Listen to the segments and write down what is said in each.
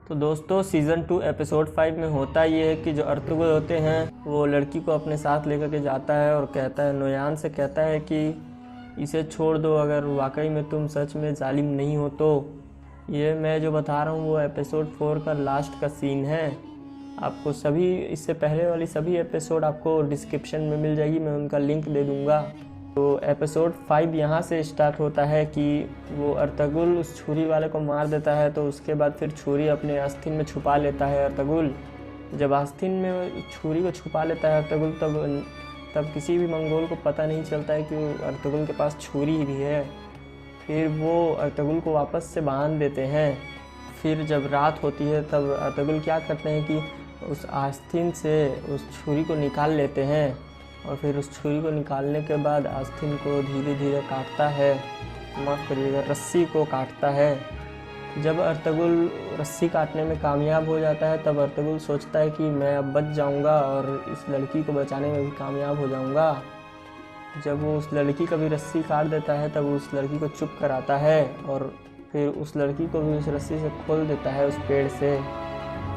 तो दोस्तों season 2 episode 5 में होता ये है कि जो अर्तुगरुल होते हैं वो लड़की को अपने साथ लेकर के जाता है और कहता है, नोयान से कहता है कि इसे छोड़ दो, अगर वाकई में तुम सच में जालिम नहीं हो तो। ये मैं जो बता रहा हूँ वो एपिसोड 4 का लास्ट का सीन है। आपको सभी इससे पहले वाली सभी एपिसोड आपको डिस्क्रिप्शन में मिल जाएगी, मैं उनका लिंक दे दूँगा। तो एपिसोड 5 यहाँ से स्टार्ट होता है कि वो अर्तुगरुल उस छुरी वाले को मार देता है, तो उसके बाद फिर छुरी अपने आस्तीन में छुपा लेता है अर्तुगरुल। जब आस्तीन में छुरी को छुपा लेता है अर्तुगरुल तब किसी भी मंगोल को पता नहीं चलता है कि अर्तुगरुल के पास छुरी भी है। फिर वो अर्तुगरुल को वापस से बांध देते हैं। फिर जब रात होती है तब अर्तुगरुल क्या करते हैं कि उस आस्तीन से उस छुरी को निकाल लेते हैं और फिर उस छुरी को निकालने के बाद आस्तीन को धीरे धीरे काटता है, माफ़ करिएगा, रस्सी को काटता है। जब अर्तुगरुल रस्सी काटने में कामयाब हो जाता है तब अर्तुगरुल सोचता है कि मैं अब बच जाऊंगा और इस लड़की को बचाने में भी कामयाब हो जाऊंगा। जब वो उस लड़की का भी रस्सी काट देता है तब उस लड़की को चुप कराता है और फिर उस लड़की को भी उस रस्सी से खोल देता है उस पेड़ से।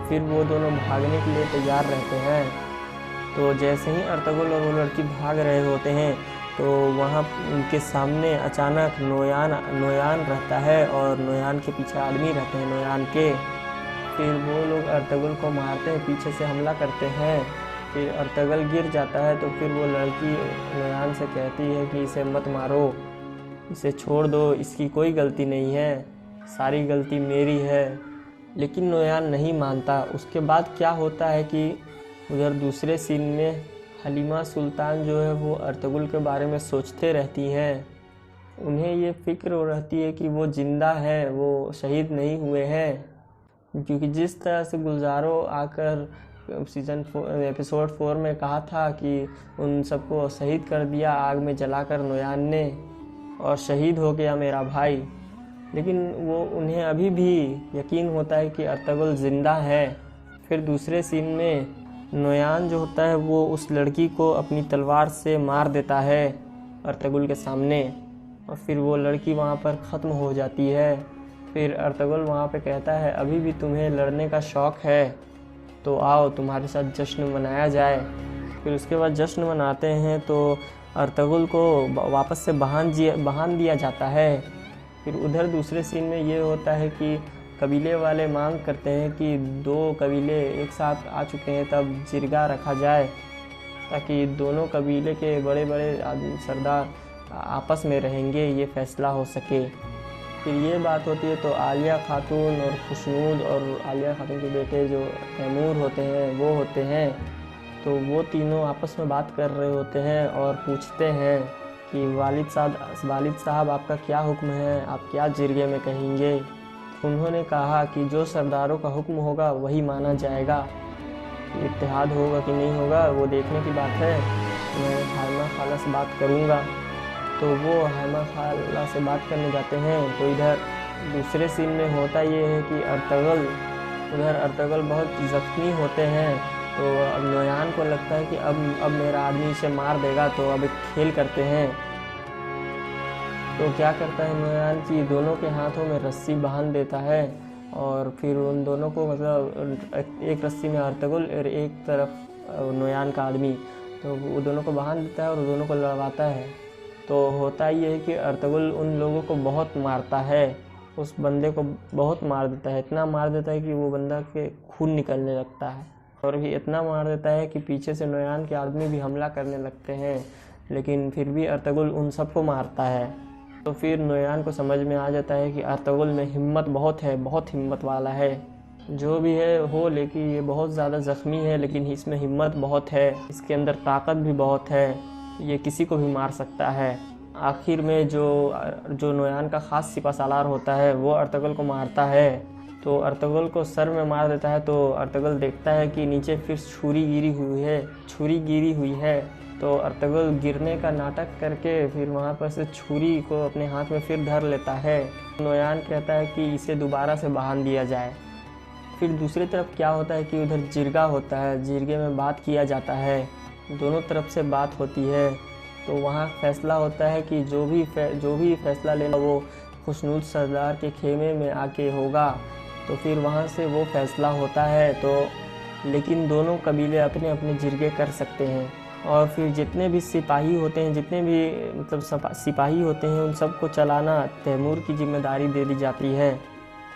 फिर वो दोनों भागने के लिए तैयार रहते हैं। तो जैसे ही अर्तुगरुल और वो लड़की भाग रहे होते हैं तो वहाँ उनके सामने अचानक नोयान रहता है और नोयान के पीछे आदमी रहते हैं नोयान के। फिर वो लोग अर्तुगरुल को मारते हैं, पीछे से हमला करते हैं। फिर अर्तुगरुल गिर जाता है तो फिर वो लड़की नोयान से कहती है कि इसे मत मारो, इसे छोड़ दो, इसकी कोई गलती नहीं है, सारी गलती मेरी है। लेकिन नोयान नहीं मानता। उसके बाद क्या होता है कि उधर दूसरे सीन में हलीमा सुल्तान जो है वो अर्तुगरुल के बारे में सोचते रहती हैं। उन्हें ये फ़िक्र रहती है कि वो ज़िंदा है, वो शहीद नहीं हुए हैं, क्योंकि जिस तरह से गुलजारो आकर एपिसोड 4 में कहा था कि उन सबको शहीद कर दिया आग में जलाकर नोयान ने और शहीद हो गया मेरा भाई। लेकिन वो उन्हें अभी भी यकीन होता है कि अर्तुगरुल ज़िंदा है। फिर दूसरे सीन में नोयान जो होता है वो उस लड़की को अपनी तलवार से मार देता है अर्तुगरुल के सामने और फिर वो लड़की वहाँ पर ख़त्म हो जाती है। फिर अर्तुगरुल वहाँ पे कहता है, अभी भी तुम्हें लड़ने का शौक़ है तो आओ तुम्हारे साथ जश्न मनाया जाए। फिर उसके बाद जश्न मनाते हैं तो अर्तुगरुल को वापस से बहान दिया जाता है। फिर उधर दूसरे सीन में ये होता है कि कबीले वाले मांग करते हैं कि 2 कबीले एक साथ आ चुके हैं तब जिरगा रखा जाए ताकि दोनों कबीले के बड़े बड़े सरदार आपस में रहेंगे, ये फ़ैसला हो सके। फिर ये बात होती है तो आलिया खातून और खुशनूद और आलिया खातून के बेटे जो तैमूर होते हैं वो होते हैं, तो वो तीनों आपस में बात कर रहे होते हैं और पूछते हैं कि वालिद साहब आपका क्या हुक्म है, आप क्या जिरगे में कहेंगे। उन्होंने कहा कि जो सरदारों का हुक्म होगा वही माना जाएगा, इत्तेहाद होगा कि नहीं होगा वो देखने की बात है, मैं हाइमा खाला से बात करूँगा। तो वो हाइमा खाला से बात करने जाते हैं। तो इधर दूसरे सीन में होता ये है कि अर्तुगरुल बहुत ज़ख्मी होते हैं। तो अब नोयान को लगता है कि अब मेरा आदमी इसे मार देगा, तो अब एक खेल करते हैं। तो क्या करता है नोयान की दोनों के हाथों में रस्सी बांध देता है और फिर उन दोनों को मतलब एक रस्सी में अर्तुगरुल और एक तरफ नोयान का आदमी, तो वो दोनों को बांध देता है और दोनों को लड़वाता है। तो होता ये है कि अर्तुगरुल उन लोगों को बहुत मारता है, उस बंदे को बहुत मार देता है, इतना मार देता है कि वो बंदा के खून निकलने लगता है और भी इतना मार देता है कि पीछे से नोयान के आदमी भी हमला करने लगते हैं। लेकिन फिर भी अर्तुगरुल उन सबको मारता है। तो फिर नोयान को समझ में आ जाता है कि अर्तुगरुल में हिम्मत बहुत है, बहुत हिम्मत वाला है, जो भी है हो, लेकिन ये बहुत ज़्यादा ज़ख्मी है लेकिन इसमें हिम्मत बहुत है, इसके अंदर ताकत भी बहुत है, ये किसी को भी मार सकता है। आखिर में जो नोयान का ख़ास सिपहसालार होता है वो अर्तुगरुल को मारता है। तो अर्तुगरुल को सर में मार देता है। तो अर्तुगरुल देखता है कि नीचे फिर छुरी गिरी हुई है। तो अर्तुगरुल गिरने का नाटक करके फिर वहाँ पर से छुरी को अपने हाथ में फिर धर लेता है। नोयान कहता है कि इसे दोबारा से बांध दिया जाए। फिर दूसरी तरफ क्या होता है कि उधर जिरगा होता है, जिरगे में बात किया जाता है, दोनों तरफ से बात होती है। तो वहाँ फैसला होता है कि जो भी फैसला लेना वो खुशनूद सरदार के खेमे में आके होगा। तो फिर वहाँ से वो फैसला होता है। तो लेकिन दोनों कबीले अपने अपने जिरगे कर सकते हैं और फिर जितने भी सिपाही होते हैं, जितने भी मतलब सिपाही होते हैं, उन सबको चलाना तैमूर की जिम्मेदारी दे दी जाती है।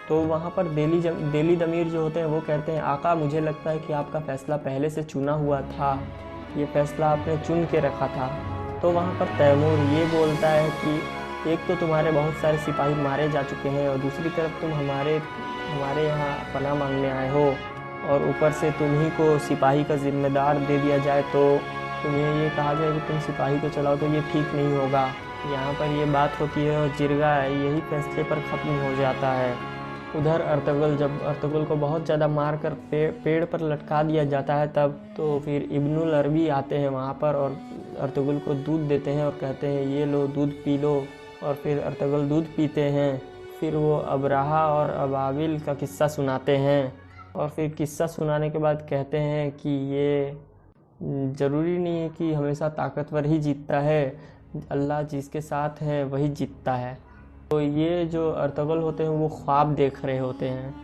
तो वहाँ पर दिली दमीर जो होते हैं वो कहते हैं, आका मुझे लगता है कि आपका फ़ैसला पहले से चुना हुआ था, ये फ़ैसला आपने चुन के रखा था। तो वहाँ पर तैमूर ये बोलता है कि एक तो तुम्हारे बहुत सारे सिपाही मारे जा चुके हैं और दूसरी तरफ तुम हमारे यहाँ पनाह मांगने आए हो और ऊपर से तुम्ही को सिपाही का ज़िम्मेदार दे दिया जाए, तो तुम्हें ये कहा जाए कि तुम सिपाही को चलाओ, तो ये ठीक नहीं होगा। यहाँ पर ये बात होती है और जिरगा यही फैसले पर ख़त्म हो जाता है। उधर अर्तुगरुल, जब अर्तुगरुल को बहुत ज़्यादा मार कर पेड़ पर लटका दिया जाता है, तब तो फिर इब्नुल अरबी आते हैं वहाँ पर और अर्तुगरुल को दूध देते हैं और कहते हैं ये लो दूध पी लो। और फिर अर्तुगरुल दूध पीते हैं। फिर वो अबराहा और अबाबिल का किस्सा सुनाते हैं और फिर किस्सा सुनाने के बाद कहते हैं कि ये ज़रूरी नहीं है कि हमेशा ताकतवर ही जीतता है, अल्लाह जिसके साथ है वही जीतता है। तो ये जो अर्तुगरुल होते हैं वो ख्वाब देख रहे होते हैं।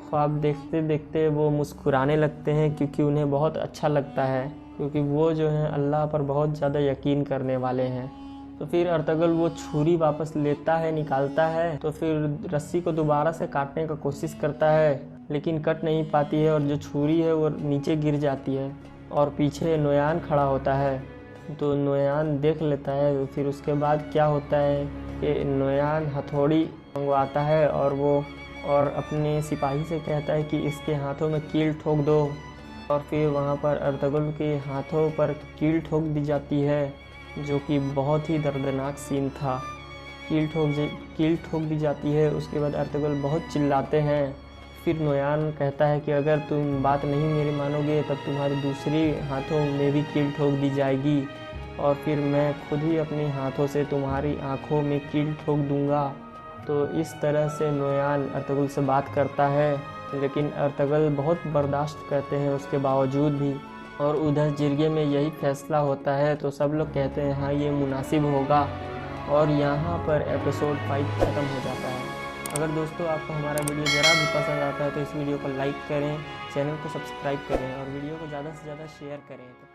ख्वाब देखते देखते वो मुस्कुराने लगते हैं क्योंकि उन्हें बहुत अच्छा लगता है, क्योंकि वो जो हैं अल्लाह पर बहुत ज़्यादा यकीन करने वाले हैं। तो फिर अर्तुगरुल वो छुरी वापस लेता है, निकालता है, तो फिर रस्सी को दोबारा से काटने का कोशिश करता है लेकिन कट नहीं पाती है और जो छुरी है वो नीचे गिर जाती है और पीछे नोयान खड़ा होता है। तो नोयान देख लेता है। फिर उसके बाद क्या होता है कि नोयान हथौड़ी मंगवाता है और अपने सिपाही से कहता है कि इसके हाथों में कील ठोक दो। और फिर वहाँ पर अर्तुगरुल के हाथों पर कील ठोक दी जाती है, जो कि बहुत ही दर्दनाक सीन था। कील ठोक दी जाती है। उसके बाद अर्तुगरुल बहुत चिल्लाते हैं। फिर नोयान कहता है कि अगर तुम बात नहीं मेरी मानोगे तब तुम्हारी दूसरी हाथों में भी कील ठोक दी जाएगी और फिर मैं खुद ही अपने हाथों से तुम्हारी आँखों में कील ठोक दूंगा। तो इस तरह से नोयान अर्तुगरुल से बात करता है, लेकिन अर्तुगरुल बहुत बर्दाश्त करते हैं उसके बावजूद भी। और उधर जिरगे में यही फैसला होता है। तो सब लोग कहते हैं हाँ ये मुनासिब होगा और यहाँ पर एपिसोड 5 ख़त्म हो जाता है। अगर दोस्तों आपको हमारा वीडियो ज़रा भी पसंद आता है तो इस वीडियो को लाइक करें, चैनल को सब्सक्राइब करें और वीडियो को ज़्यादा से ज़्यादा शेयर करें।